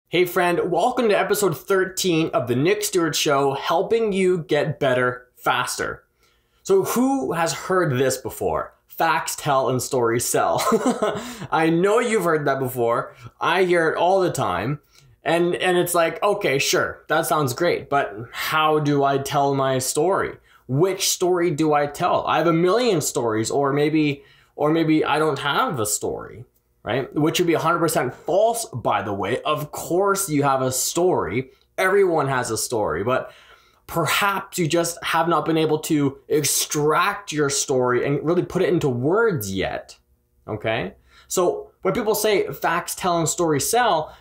Hey friend, welcome to episode 13 of the Nick Stewart Show, helping you get better faster. So who has heard this before? Facts tell and stories sell. I know you've heard that before. I hear it all the time. And it's like, okay, sure, that sounds great, but how do I tell my story? Which story do I tell? I have a million stories, or maybe I don't have a story. Right? Which would be 100% false, by the way. Of course you have a story. Everyone has a story, but perhaps you just have not been able to extract your story and really put it into words yet. Okay? So when people say facts tell and stories sell,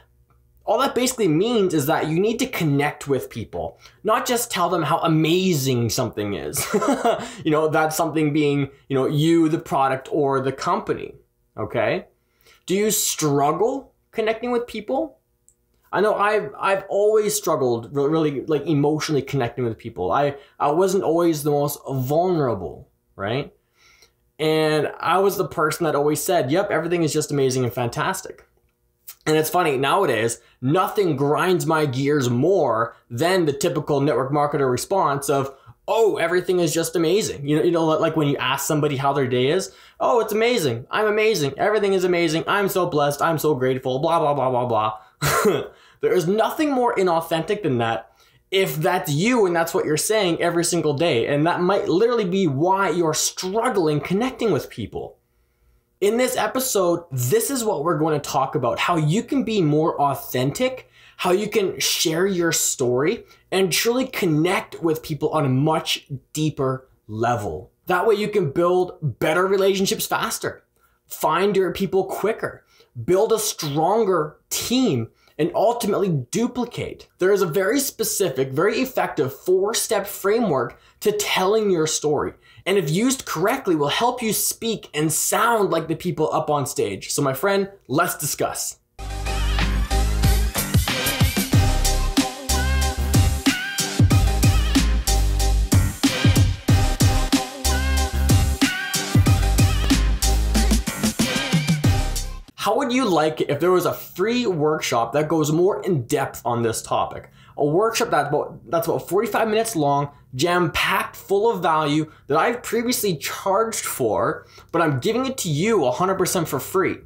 all that basically means is that you need to connect with people, not just tell them how amazing something is. That something being, you, the product, or the company. Okay? Do you struggle connecting with people? I know I've always struggled really like emotionally connecting with people. I wasn't always the most vulnerable, right? And I was the person that always said, yep, everything is just amazing and fantastic. And it's funny, nowadays, nothing grinds my gears more than the typical network marketer response of, oh, everything is just amazing. Like when you ask somebody how their day is, oh, it's amazing. I'm amazing. Everything is amazing. I'm so blessed. I'm so grateful. Blah, blah, blah, blah, blah. There is nothing more inauthentic than that if that's you and that's what you're saying every single day. And that might literally be why you're struggling connecting with people. In this episode, this is what we're going to talk about, how you can be more authentic, how you can share your story and truly connect with people on a much deeper level. That way you can build better relationships faster, find your people quicker, build a stronger team, and ultimately duplicate. There is a very specific, very effective 4-step framework to telling your story. And if used correctly, will help you speak and sound like the people up on stage. So my friend, let's discuss. How would you like it if there was a free workshop that goes more in depth on this topic? A workshop that's about 45 minutes long, jam-packed full of value that I've previously charged for, but I'm giving it to you 100% for free.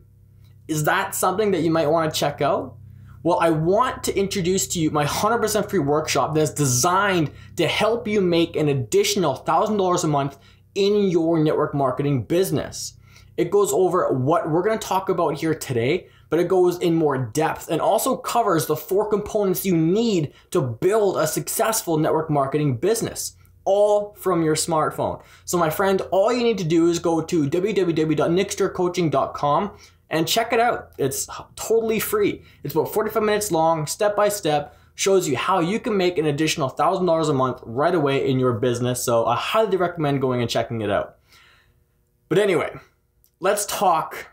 Is that something that you might want to check out? Well, I want to introduce to you my 100% free workshop that's designed to help you make an additional $1,000 a month in your network marketing business. It goes over what we're going to talk about here today, but it goes in more depth and also covers the 4 components you need to build a successful network marketing business, all from your smartphone. So my friend, all you need to do is go to www.nickstewartcoaching.com and check it out. It's totally free. It's about 45 minutes long, step by step, shows you how you can make an additional $1,000 a month right away in your business. So I highly recommend going and checking it out. But anyway, let's talk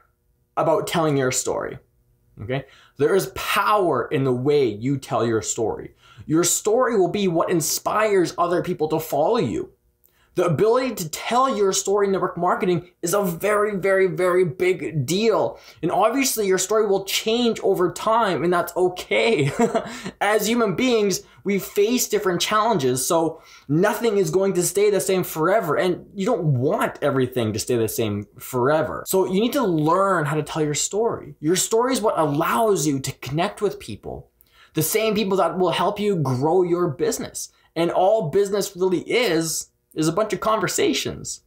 about telling your story, okay? There is power in the way you tell your story. Your story will be what inspires other people to follow you. The ability to tell your story in network marketing is a very, very, very big deal. And obviously your story will change over time, and that's okay. As human beings, we face different challenges, so nothing is going to stay the same forever, and you don't want everything to stay the same forever. So you need to learn how to tell your story. Your story is what allows you to connect with people, the same people that will help you grow your business. And all business really is a bunch of conversations.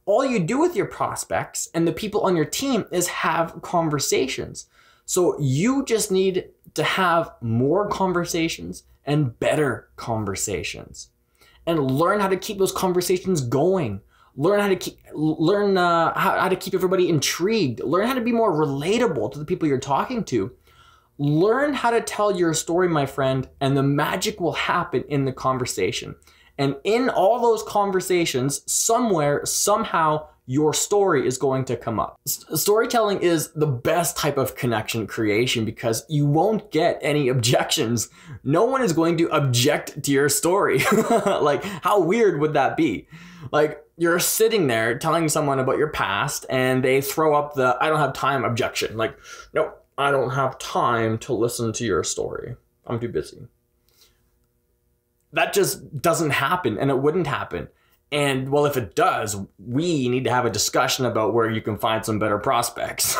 All you do with your prospects and the people on your team is have conversations. So you just need to have more conversations and better conversations, and learn how to keep those conversations going. Learn how to keep everybody intrigued. Learn how to be more relatable to the people you're talking to. Learn how to tell your story, my friend, and the magic will happen in the conversation. And in all those conversations, somewhere, somehow, your story is going to come up. Storytelling is the best type of connection creation because you won't get any objections. No one is going to object to your story. Like, how weird would that be? Like, you're sitting there telling someone about your past and they throw up the "I don't have time" objection. Like, no, I don't have time to listen to your story. I'm too busy. That just doesn't happen, and it wouldn't happen. And well, if it does, we need to have a discussion about where you can find some better prospects.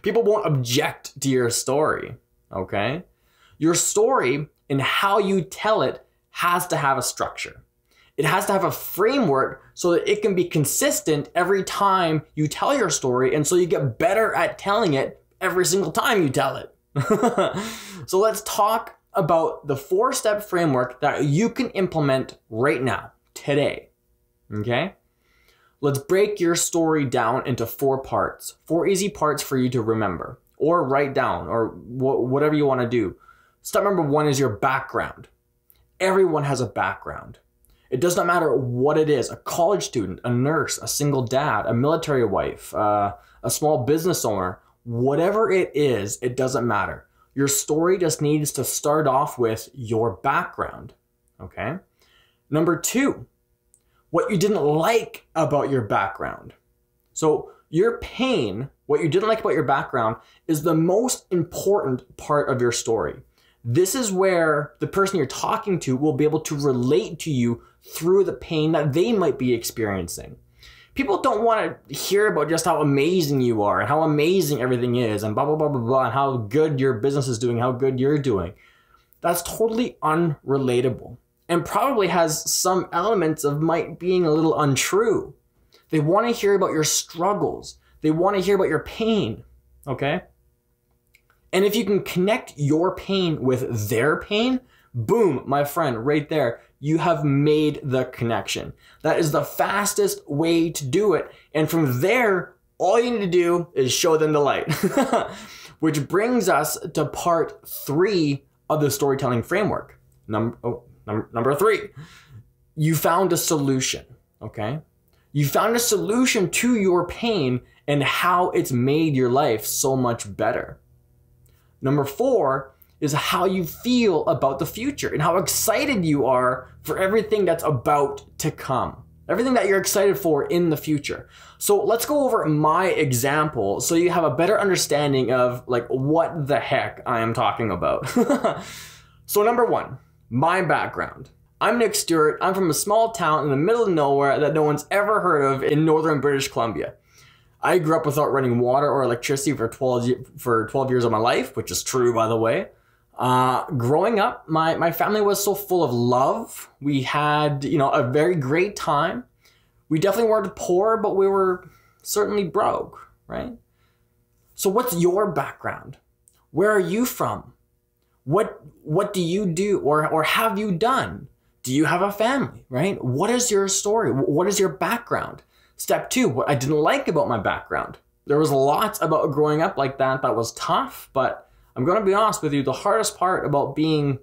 People won't object to your story, okay? Your story and how you tell it has to have a structure. It has to have a framework so that it can be consistent every time you tell your story, and so you get better at telling it every single time you tell it. So let's talk about the 4-step framework that you can implement right now, today. Okay? Let's break your story down into 4 parts. 4 easy parts for you to remember or write down or whatever you want to do. Step number 1 is your background. Everyone has a background. It does not matter what it is, a college student, a nurse, a single dad, a military wife, a small business owner, whatever it is, it doesn't matter. Your story just needs to start off with your background, okay? Number 2, what you didn't like about your background. So your pain, what you didn't like about your background, is the most important part of your story. This is where the person you're talking to will be able to relate to you through the pain that they might be experiencing. People don't want to hear about just how amazing you are and how amazing everything is and blah, blah, blah, blah, blah, and how good your business is doing, how good you're doing. That's totally unrelatable and probably has some elements of might being a little untrue. They want to hear about your struggles. They want to hear about your pain, okay? And if you can connect your pain with their pain, boom, my friend, right there, you have made the connection. That is the fastest way to do it. And from there, all you need to do is show them the light. Which brings us to part 3 of the storytelling framework. Number 3, you found a solution, okay? You found a solution to your pain and how it's made your life so much better. Number 4 is how you feel about the future and how excited you are for everything that's about to come. Everything that you're excited for in the future. So let's go over my example so you have a better understanding of like what the heck I am talking about. So number 1, my background. I'm Nick Stewart. I'm from a small town in the middle of nowhere that no one's ever heard of in northern British Columbia. I grew up without running water or electricity for 12 years of my life, which is true, by the way. Growing up, my family was so full of love. We had, a very great time. We definitely weren't poor, but we were certainly broke, right? So what's your background? Where are you from? What do you do or have you done? Do you have a family, right? What is your story? What is your background? Step 2, what I didn't like about my background. There was lots about growing up like that was tough, but I'm going to be honest with you, the hardest part about being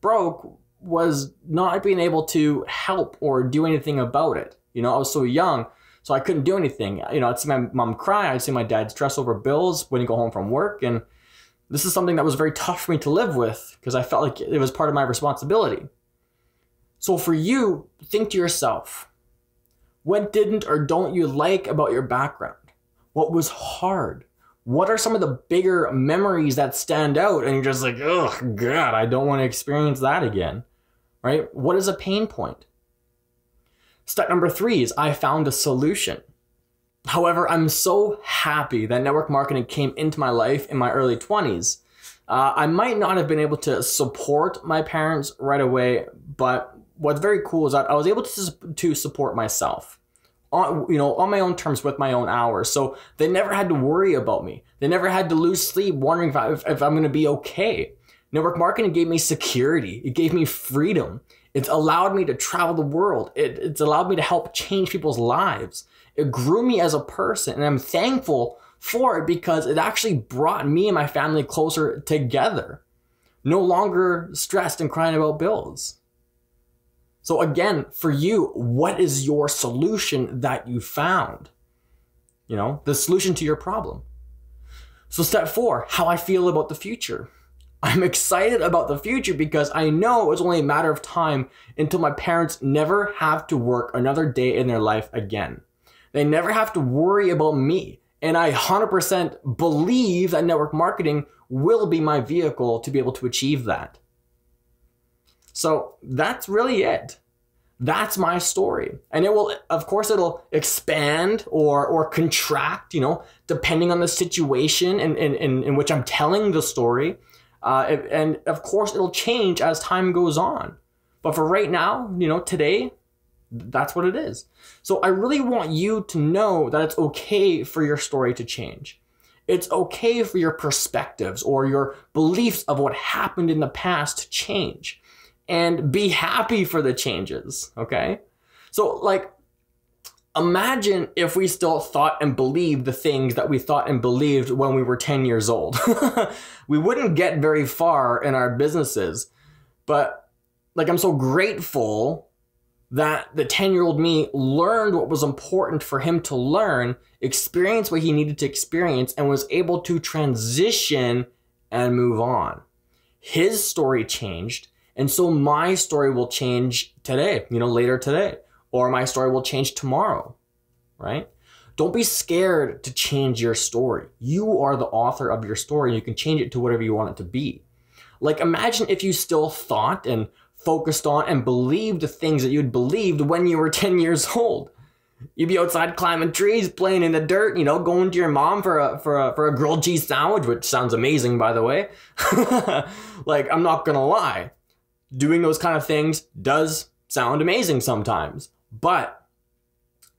broke was not being able to help or do anything about it. I was so young, so I couldn't do anything. I'd see my mom cry, I'd see my dad stress over bills when he go home from work, and this is something that was very tough for me to live with because I felt like it was part of my responsibility. So for you, think to yourself, what didn't or don't you like about your background? What was hard? What are some of the bigger memories that stand out and you're just like, oh God, I don't want to experience that again, right? What is a pain point? Step number 3 is I found a solution. However, I'm so happy that network marketing came into my life in my early 20s. I might not have been able to support my parents right away, but what's very cool is that I was able to support myself on my own terms with my own hours. So they never had to worry about me. They never had to lose sleep wondering if I'm going to be okay. Network marketing gave me security. It gave me freedom. It's allowed me to travel the world. It's allowed me to help change people's lives. It grew me as a person, and I'm thankful for it because it actually brought me and my family closer together. No longer stressed and crying about bills. So again, for you, what is your solution that you found? The solution to your problem. So step 4, how I feel about the future. I'm excited about the future because I know it's only a matter of time until my parents never have to work another day in their life again. They never have to worry about me And I 100% believe that network marketing will be my vehicle to be able to achieve that. So that's really it. That's my story. And it will, of course, it'll expand or contract, depending on the situation in which I'm telling the story. And of course, it'll change as time goes on. But for right now, today, that's what it is. So I really want you to know that it's okay for your story to change. It's okay for your perspectives or your beliefs of what happened in the past to change. And be happy for the changes, okay? So imagine if we still thought and believed the things that we thought and believed when we were 10 years old. We wouldn't get very far in our businesses. But I'm so grateful that the 10-year-old me learned what was important for him to learn, experienced what he needed to experience, and was able to transition and move on. His story changed, and so my story will change today, later today, or my story will change tomorrow, right? Don't be scared to change your story. You are the author of your story, and you can change it to whatever you want it to be. Imagine if you still thought and focused on and believed the things that you'd believed when you were 10 years old. You'd be outside climbing trees, playing in the dirt, going to your mom for a grilled cheese sandwich, which sounds amazing, by the way. I'm not gonna lie. Doing those kind of things does sound amazing sometimes, but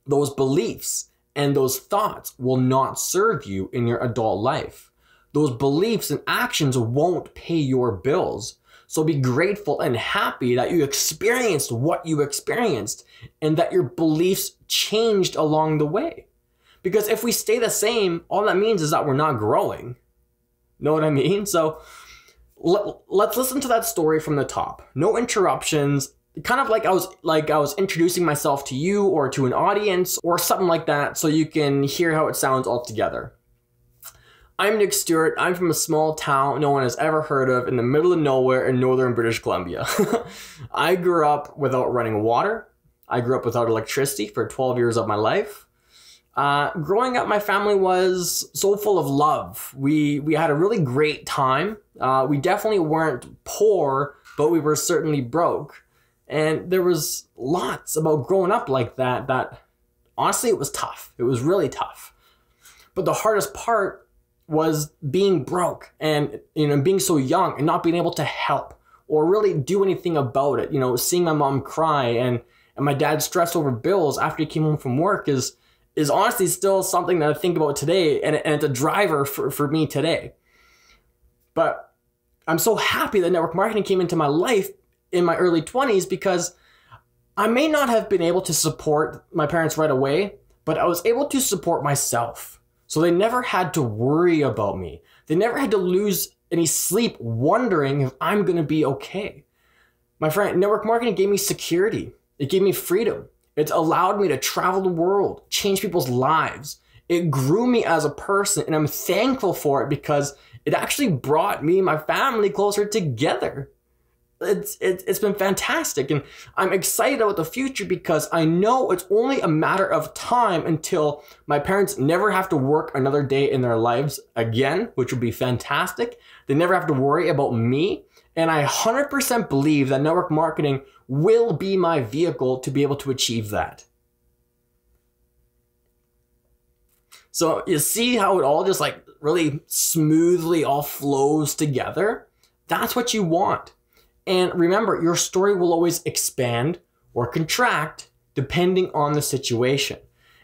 those beliefs and those thoughts will not serve you in your adult life. Those beliefs and actions won't pay your bills. So be grateful and happy that you experienced what you experienced and that your beliefs changed along the way. Because if we stay the same, all that means is that we're not growing. Know what I mean? So let's listen to that story from the top. No interruptions. Kind of like I was introducing myself to you or to an audience or something like that, so you can hear how it sounds all together. I'm Nick Stewart. I'm from a small town no one has ever heard of in the middle of nowhere in northern British Columbia. I grew up without running water. I grew up without electricity for 12 years of my life. Growing up, my family was so full of love. We had a really great time. We definitely weren't poor, but we were certainly broke. And there was lots about growing up like that honestly, it was tough. It was really tough. But the hardest part was being broke and being so young and not being able to help or really do anything about it. Seeing my mom cry and my dad stressed over bills after he came home from work is honestly still something that I think about today, and it's a driver for me today. But I'm so happy that network marketing came into my life in my early 20s, because I may not have been able to support my parents right away, but I was able to support myself. So they never had to worry about me. They never had to lose any sleep wondering if I'm gonna be okay. My friend, network marketing gave me security. It gave me freedom. It's allowed me to travel the world, change people's lives. It grew me as a person, and I'm thankful for it because it actually brought me and my family closer together. It's been fantastic, and I'm excited about the future because I know it's only a matter of time until my parents never have to work another day in their lives again, which would be fantastic. They never have to worry about me, and I 100% believe that network marketing will be my vehicle to be able to achieve that. So you see how it all just really smoothly all flows together? That's what you want. And remember, your story will always expand or contract depending on the situation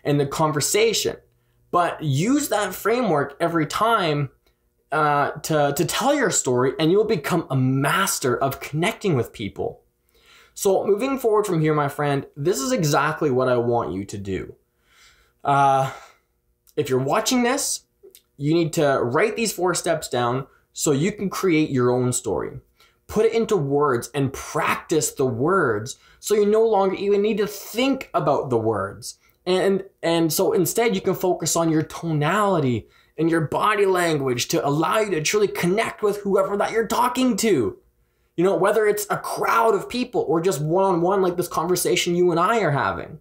and the conversation. But use that framework every time to tell your story, and you'll become a master of connecting with people. So moving forward from here, my friend, this is exactly what I want you to do. If you're watching this, you need to write these 4 steps down so you can create your own story. Put it into words and practice the words so you no longer even need to think about the words. And so instead you can focus on your tonality and your body language to allow you to truly connect with whoever that you're talking to. Whether it's a crowd of people or just one-on-one like this conversation you and I are having.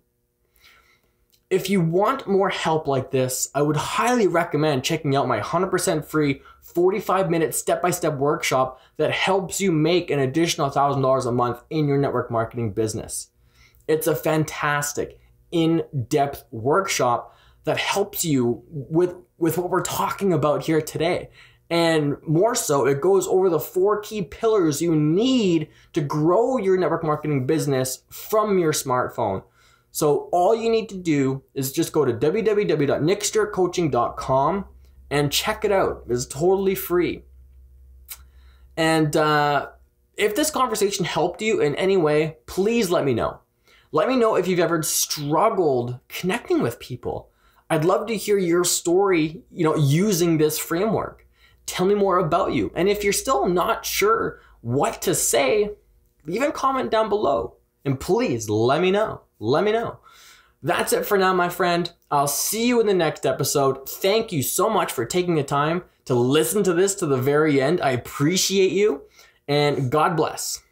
If you want more help like this, I would highly recommend checking out my 100% free 45-minute step-by-step workshop that helps you make an additional $1,000 a month in your network marketing business. It's a fantastic, in-depth workshop that helps you with what we're talking about here today. And more so, it goes over the 4 key pillars you need to grow your network marketing business from your smartphone. So all you need to do is just go to www.nickstewartcoaching.com and check it out. It's totally free. And if this conversation helped you in any way, please let me know. Let me know if you've ever struggled connecting with people. I'd love to hear your story, using this framework. Tell me more about you. And if you're still not sure what to say, leave a comment down below. And please let me know. Let me know. That's it for now, my friend. I'll see you in the next episode. Thank you so much for taking the time to listen to this to the very end. I appreciate you, and God bless.